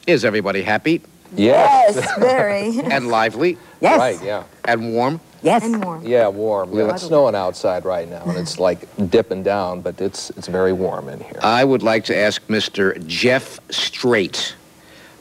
Is everybody happy? Yes. Yes, very. And lively? Yes. Right, yeah. And warm? Yes. And warm. Yeah, warm. Yeah, it's snowing outside right now, and it's like dipping down, but it's very warm in here. I would like to ask Mr. Jeff Strate,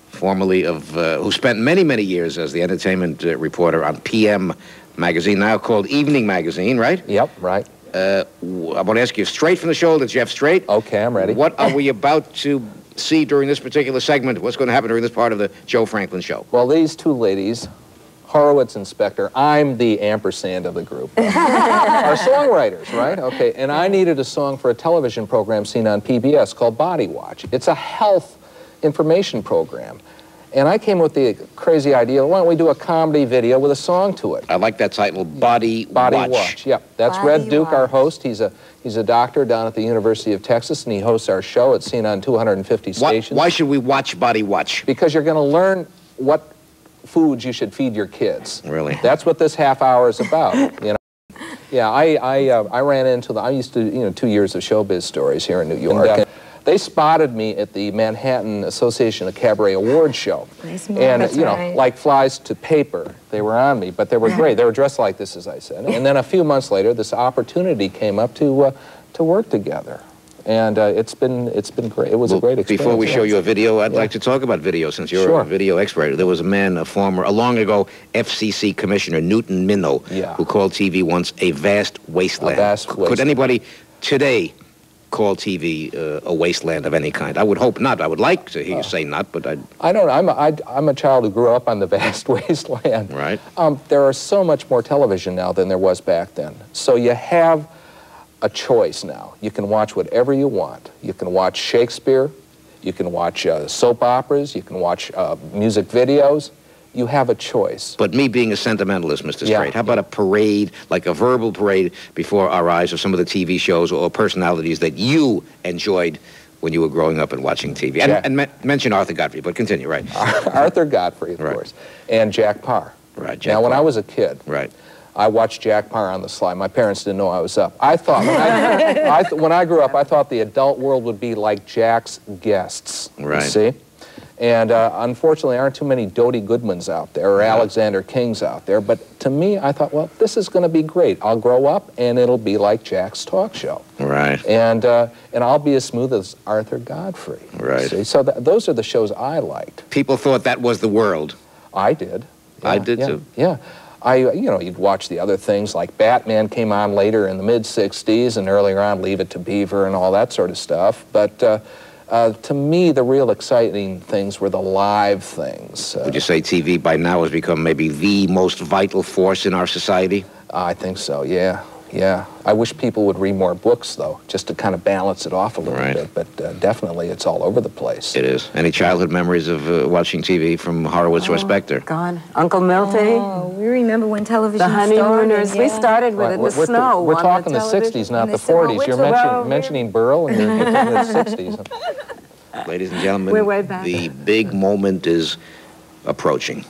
formerly of, who spent many, many years as the entertainment reporter on PM Magazine, now called Evening Magazine, right? Yep, right. I want to ask you straight from the shoulder, Jeff Strate. Okay, I'm ready. What are we about to see during this particular segment? What's going to happen during this part of the Joe Franklin Show? Well, these two ladies, Horwitz and Spector, I'm the ampersand of the group, are songwriters, right? Okay, and I needed a song for a television program seen on PBS called Body Watch. It's a health information program. And I came with the crazy idea, why don't we do a comedy video with a song to it? I like that title, Body Watch. Body Watch, yep. That's Body Red Duke, Watch. our host. He's a doctor down at the University of Texas, and he hosts our show. It's seen on 250 stations. Why should we watch Body Watch? Because you're going to learn what foods you should feed your kids. Really? That's what this half hour is about, you know. Yeah, I ran into I used to, 2 years of showbiz stories here in New York. And, they spotted me at the Manhattan Association of Cabaret Awards show. Nice. And, That's you know, right. like flies to paper, they were on me, but they were great. They were dressed like this, as I said. And then a few months later, this opportunity came up to work together. And it's been great. It was a great experience. Before we show you a video, I'd like to talk about video, since you're a video expert. There was a man, a long ago FCC Commissioner, Newton Minow, who called TV once a vast wasteland. A vast wasteland. Could anybody today call TV a wasteland of any kind? I would hope not. I would like to hear you say not, but I don't know. I'm a child who grew up on the vast wasteland. Right. There are so much more television now than there was back then. So you have a choice now. You can watch whatever you want. You can watch Shakespeare. You can watch soap operas. You can watch music videos. You have a choice. But me being a sentimentalist, Mr. Strate, how about a parade, like a verbal parade before our eyes of some of the TV shows or personalities that you enjoyed when you were growing up and watching TV? And mention Arthur Godfrey, but continue, right? Arthur Godfrey, of course, and Jack Paar. Right, Jack Now, when Paar. I was a kid, I watched Jack Paar on the sly. My parents didn't know I was up. I thought, when I grew up, I thought the adult world would be like Jack's guests, you see? And unfortunately, there aren't too many Dodie Goodmans out there or Alexander Kings out there. But to me, I thought, well, this is going to be great. I'll grow up, and it'll be like Jack's talk show. Right. And I'll be as smooth as Arthur Godfrey. Right. See? So those are the shows I liked. People thought that was the world. I did. Yeah, I did, too. Yeah. You'd watch the other things, like Batman came on later in the mid-'60s, and earlier on, Leave It to Beaver and all that sort of stuff. But to me, the real exciting things were the live things. Would you say TV by now has become maybe the most vital force in our society? I think so, yeah. Yeah. I wish people would read more books, though, just to kind of balance it off a little bit. But definitely, it's all over the place. It is. Any childhood memories of watching TV from Horwitz or Spector? God. Uncle Milty. Oh, we remember when television The Honeymooners. started. We started with it in the snow. We're on talking the television. 60s, not the Horwitz 40s. You're around mentioning Burl, and you're in the 60s. Ladies and gentlemen, We're way back. the big moment is approaching.